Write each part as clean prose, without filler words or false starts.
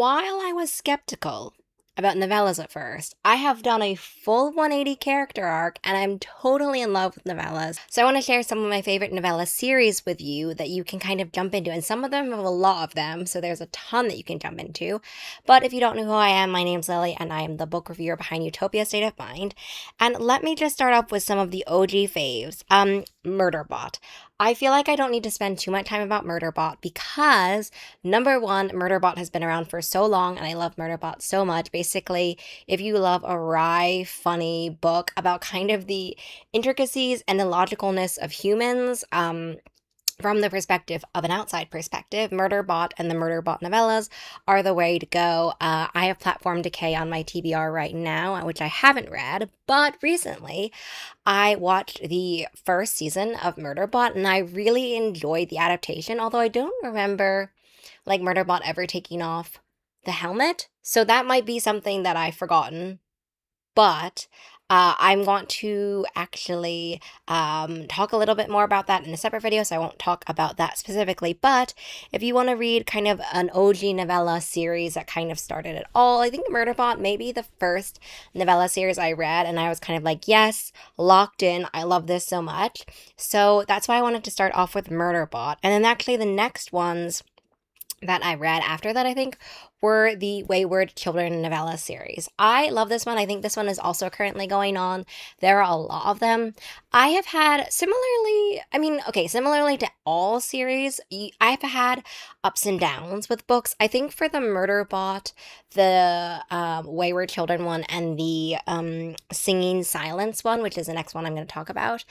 While I was skeptical about novellas at first, I have done a full 180 character arc and I'm totally in love with novellas. So I want to share some of my favorite novella series with you that you can kind of jump into. And some of them have a lot of them, so there's a ton that you can jump into. But if you don't know who I am, my name's Lily and I am the book reviewer behind Utopia State of Mind. And let me just start off with some of the OG faves. Murderbot. I feel like I don't need to spend too much time about Murderbot because number one, Murderbot has been around for so long, and I love Murderbot so much. Basically, if you love a wry, funny book about kind of the intricacies and illogicalness of humans, from the perspective of an outside perspective, Murderbot and the Murderbot novellas are the way to go. I have Platform Decay on my TBR right now, which I haven't read, but recently I watched the first season of Murderbot and I really enjoyed the adaptation, although I don't remember like Murderbot ever taking off the helmet. So that might be something that I've forgotten, but I'm going to actually talk a little bit more about that in a separate video, so I won't talk about that specifically. But if you want to read kind of an OG novella series that kind of started it all, I think Murderbot may be the first novella series I read, and I was kind of like, yes, locked in. I love this so much. So that's why I wanted to start off with Murderbot. And then actually the next ones that I read after that, I think, were the Wayward Children novella series. I love this one. I think this one is also currently going on. There are a lot of them. I have had similarly to all series, I've had ups and downs with books. I think for the Murderbot, the Wayward Children one, and the Singing Silence one, which is the next one I'm going to talk about,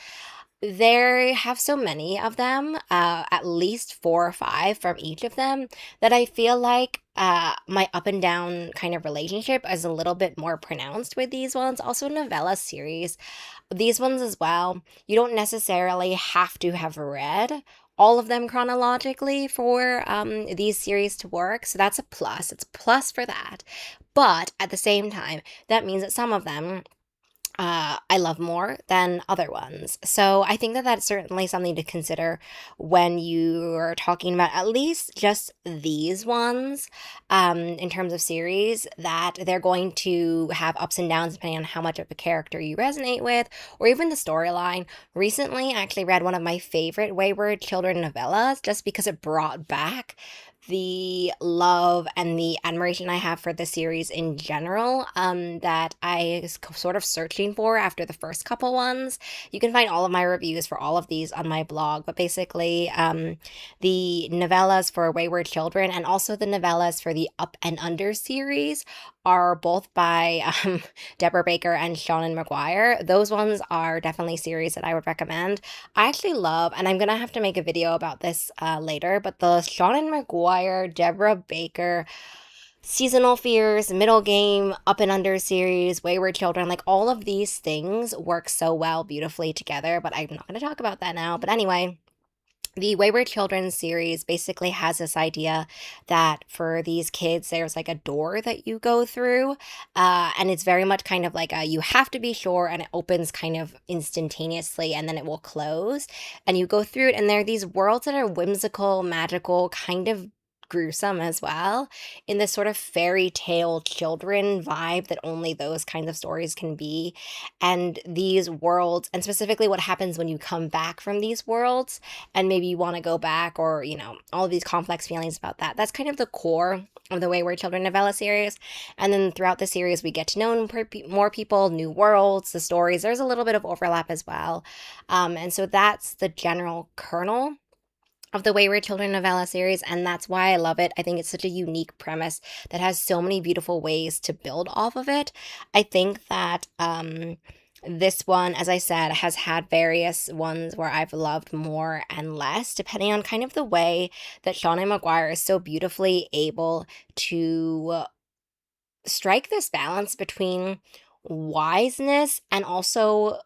there have so many of them, at least four or five from each of them, that I feel like my up and down kind of relationship is a little bit more pronounced with these ones. Also, novella series, these ones as well. You don't necessarily have to have read all of them chronologically for these series to work. So that's a plus. It's a plus for that. But at the same time, that means that some of them I love more than other ones. So I think that that's certainly something to consider when you are talking about at least just these ones, in terms of series, that they're going to have ups and downs depending on how much of a character you resonate with, or even the storyline. Recently, I actually read one of my favorite Wayward Children novellas just because it brought back the love and the admiration I have for the series in general, that I was sort of searching for after the first couple ones. You can find all of my reviews for all of these on my blog, but basically, the novellas for Wayward Children and also the novellas for the Up and Under series are both by Deborah Baker and Seanan McGuire. Those ones are definitely series that I would recommend. I actually love, and I'm gonna have to make a video about this later, but the Seanan McGuire, Deborah Baker, Seasonal Fears, Middle Game, Up and Under series, Wayward Children, like all of these things work so well, beautifully together, but I'm not gonna talk about that now. But anyway, the Wayward Children series basically has this idea that for these kids, there's like a door that you go through, and it's very much kind of like you have to be sure, and it opens kind of instantaneously, and then it will close, and you go through it, and there are these worlds that are whimsical, magical, kind of gruesome as well, in this sort of fairy tale children vibe that only those kinds of stories can be. And these worlds, and specifically what happens when you come back from these worlds and maybe you want to go back, or all of these complex feelings about that, that's kind of the core of the Wayward Children novella series. And then throughout the series we get to know more people, new worlds, the stories, there's a little bit of overlap as well. And so that's the general kernel of the Wayward Children novella series, and that's why I love it. I think it's such a unique premise that has so many beautiful ways to build off of it. I think that this one, as I said, has had various ones where I've loved more and less, depending on kind of the way that Seanan McGuire is so beautifully able to strike this balance between wiseness and also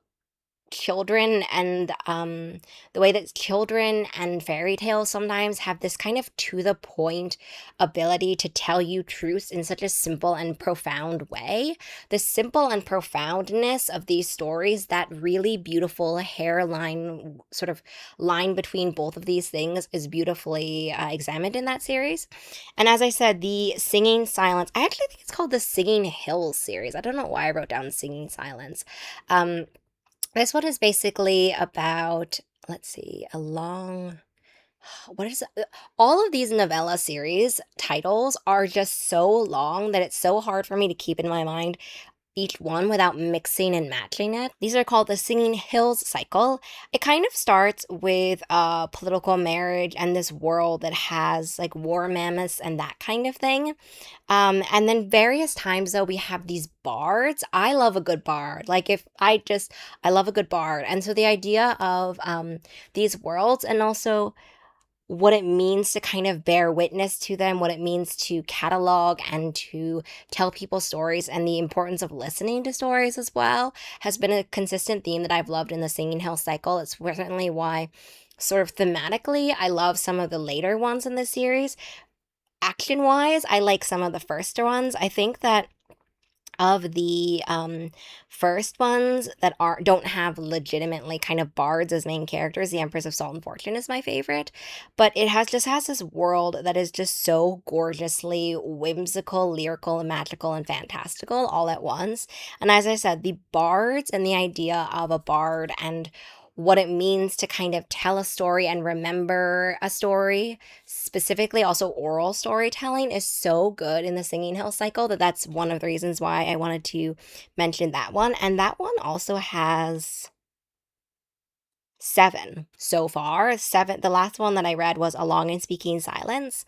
children and the way that children and fairy tales sometimes have this kind of to the point ability to tell you truths in such a simple and profound way. The simple and profoundness of these stories, that really beautiful hairline sort of line between both of these things, is beautifully examined in that series. And as I said, the Singing Silence, I actually think it's called the Singing Hills series. I don't know why I wrote down Singing Silence. Um, this one is basically about, let's see, a long. What is it? All of these novella series titles are just so long that it's so hard for me to keep in my mind each one without mixing and matching it. These are called the Singing Hills cycle. It kind of starts with a political marriage and this world that has like war mammoths and that kind of thing. And then various times though we have these bards. I love a good bard. Like if I just I love a good bard. And so the idea of these worlds, and also what it means to kind of bear witness to them, what it means to catalog and to tell people stories, and the importance of listening to stories as well, has been a consistent theme that I've loved in the Singing Hill cycle. It's certainly why, sort of thematically, I love some of the later ones in this series. Action wise, I like some of the first ones. I think that of the first ones that don't have legitimately kind of bards as main characters, the Empress of Salt and Fortune is my favorite. But it has this world that is just so gorgeously whimsical, lyrical, and magical and fantastical all at once. And as I said, the bards and the idea of a bard and what it means to kind of tell a story and remember a story, specifically also oral storytelling, is so good in the Singing Hill cycle that that's one of the reasons why I wanted to mention that one. And that one also has seven so far. Seven. The last one that I read was A Long and Speaking Silence.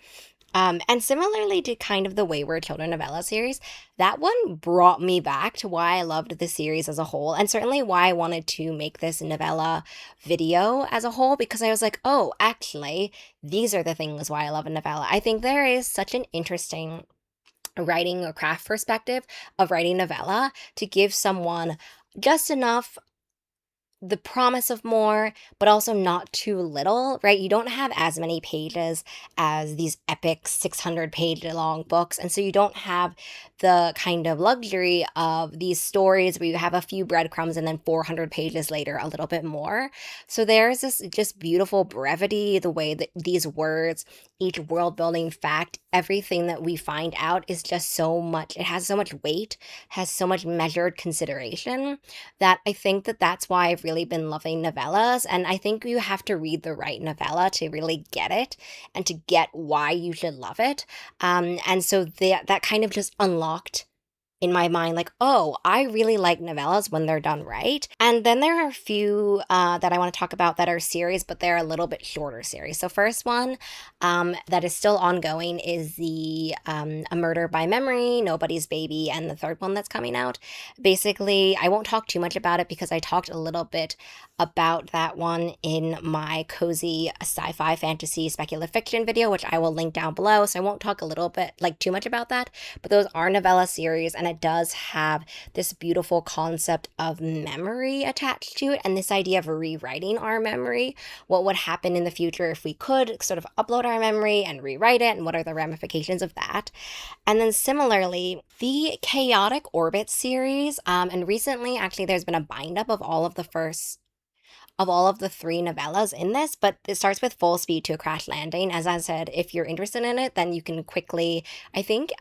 And similarly to kind of the Wayward Children novella series, that one brought me back to why I loved the series as a whole, and certainly why I wanted to make this novella video as a whole, because I was like, oh, actually, these are the things why I love a novella. I think there is such an interesting writing or craft perspective of writing novella to give someone just enough, the promise of more, but also not too little, right? You don't have as many pages as these epic 600-page long books. And so you don't have the kind of luxury of these stories where you have a few breadcrumbs and then 400 pages later, a little bit more. So there's this just beautiful brevity, the way that these words, each world building fact, everything that we find out is just so much, it has so much weight, has so much measured consideration, that I think that that's why I've really been loving novellas. And I think you have to read the right novella to really get it and to get why you should love it. And so that kind of just unlocked in my mind, like, oh, I really like novellas when they're done right. And then there are a few that I want to talk about that are series, but they're a little bit shorter series. So first one that is still ongoing is the A Murder by Memory, Nobody's Baby, and the third one that's coming out. Basically, I won't talk too much about it because I talked a little bit about that one in my cozy sci-fi fantasy speculative fiction video, which I will link down below. So I won't talk a little bit, like too much about that, but those are novella series, and it does have this beautiful concept of memory attached to it, and this idea of rewriting our memory. What would happen in the future if we could sort of upload our memory and rewrite it, and what are the ramifications of that? And then similarly, the Chaotic Orbit series, and recently actually there's been a bind up of all of the three novellas in this, but it starts with Full Speed to a Crash Landing. As I said, if you're interested in it, then you can quickly, I think,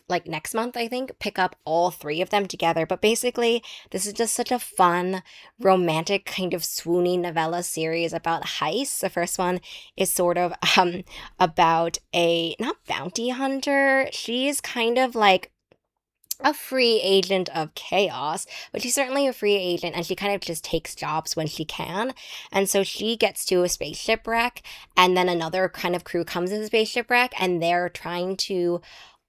like next month, I think, pick up all three of them together. But basically, this is just such a fun, romantic, kind of swooning novella series about heists. The first one is sort of about a, not bounty hunter, she's kind of like a free agent of chaos, but she's certainly a free agent, and she kind of just takes jobs when she can. And so she gets to a spaceship wreck, and then another kind of crew comes in the spaceship wreck, and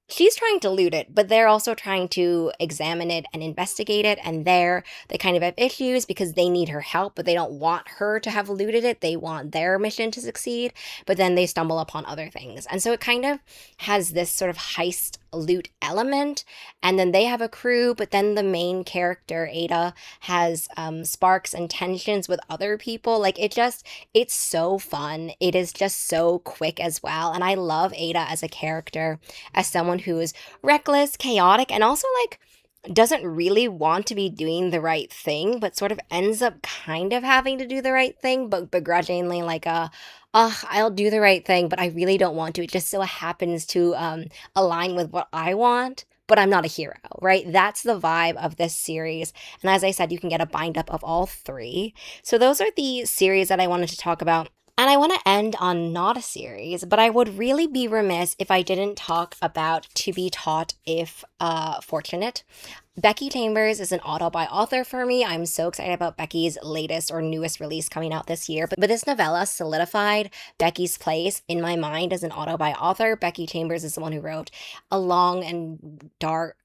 she's trying to loot it, but they're also trying to examine it and investigate it. And they kind of have issues because they need her help, but they don't want her to have looted it. They want their mission to succeed, but then they stumble upon other things. And so it kind of has this sort of heist loot element, and then they have a crew, but then the main character Ada has sparks and tensions with other people. Like it's so fun. It is just so quick as well, and I love Ada as a character, as someone who is reckless, chaotic, and also like doesn't really want to be doing the right thing, but sort of ends up kind of having to do the right thing, but begrudgingly, like, I'll do the right thing, but I really don't want to. It just so happens to align with what I want, but I'm not a hero, right? That's the vibe of this series. And as I said, you can get a bind up of all three. So those are the series that I wanted to talk about. And I want to end on not a series, but I would really be remiss if I didn't talk about To Be Taught If Fortunate. Becky Chambers is an auto-buy author for me. I'm so excited about Becky's latest or newest release coming out this year. But this novella solidified Becky's place in my mind as an auto-buy author. Becky Chambers is the one who wrote A Long and Dark...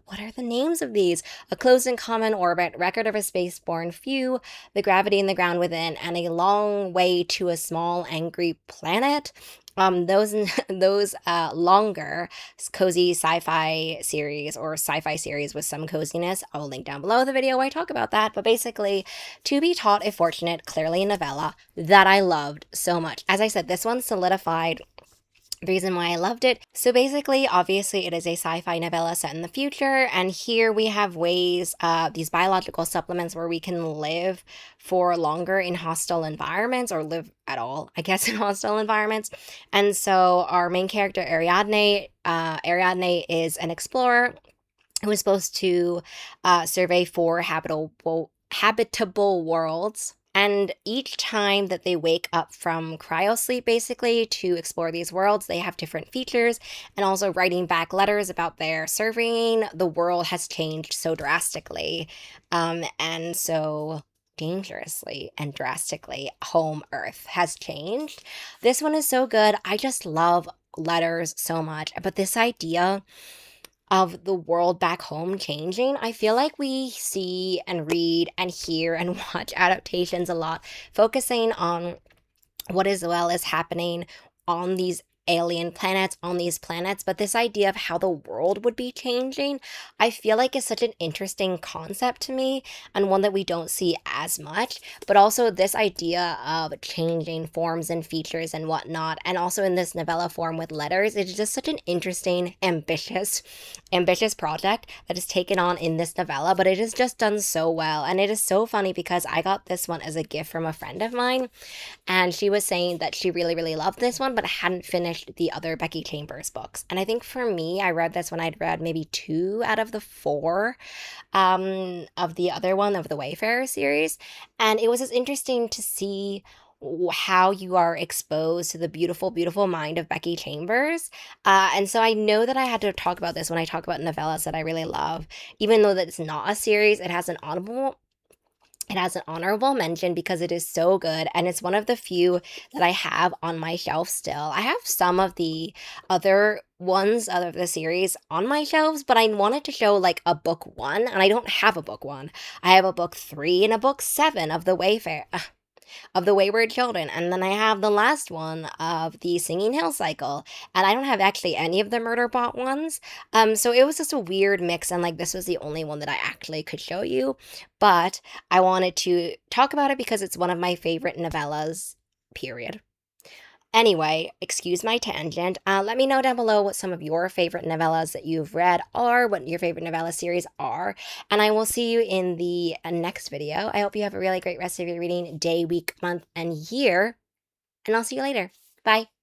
what are the names of these? A Closed and Common Orbit, Record of a Spaceborne Few, The Gravity in the Ground Within, and A Long Way to a Small Angry Planet. Those longer cozy sci-fi series or sci-fi series with some coziness, I will link down below the video where I talk about that. But basically, To Be Taught If Fortunate, clearly a novella that I loved so much. As I said, this one solidified the reason why I loved it. So basically, obviously, it is a sci-fi novella set in the future, and here we have ways, these biological supplements where we can live for longer in hostile environments, or live at all, I guess, in hostile environments. And so our main character, Ariadne is an explorer who is supposed to survey for habitable worlds. And each time that they wake up from cryosleep, basically, to explore these worlds, they have different features. And also writing back letters about their surveying, the world has changed so drastically. And so dangerously and drastically, home Earth has changed. This one is so good. I just love letters so much. But this idea of the world back home changing, I feel like we see and read and hear and watch adaptations a lot, focusing on what as well is happening on these alien planets, on these planets. But this idea of how the world would be changing, I feel like is such an interesting concept to me, and one that we don't see as much. But also this idea of changing forms and features and whatnot, and also in this novella form with letters, it's just such an interesting, ambitious project that is taken on in this novella, but it is just done so well. And it is so funny because I got this one as a gift from a friend of mine, and she was saying that she really, really loved this one, but hadn't finished the other Becky Chambers books. And I think for me, I read this when I'd read maybe 2 out of the 4 of the other one, of the Wayfarer series. And it was just interesting to see how you are exposed to the beautiful, beautiful mind of Becky Chambers. And so I know that I had to talk about this when I talk about novellas that I really love. Even though that it's not a series, it has an honorable mention because it is so good, and it's one of the few that I have on my shelf still. I have some of the other ones out of the series on my shelves, but I wanted to show like a book 1, and I don't have a book 1. I have a book 3 and a book 7 of the Wayward Children, and then I have the last one of the Singing Hill cycle, and I don't have actually any of the Murderbot ones. So it was just a weird mix, and like this was the only one that I actually could show you, but I wanted to talk about it because it's one of my favorite novellas, period. Anyway, excuse my tangent. Let me know down below what some of your favorite novellas that you've read are, what your favorite novella series are, and I will see you in the next video. I hope you have a really great rest of your reading day, week, month, and year, and I'll see you later. Bye.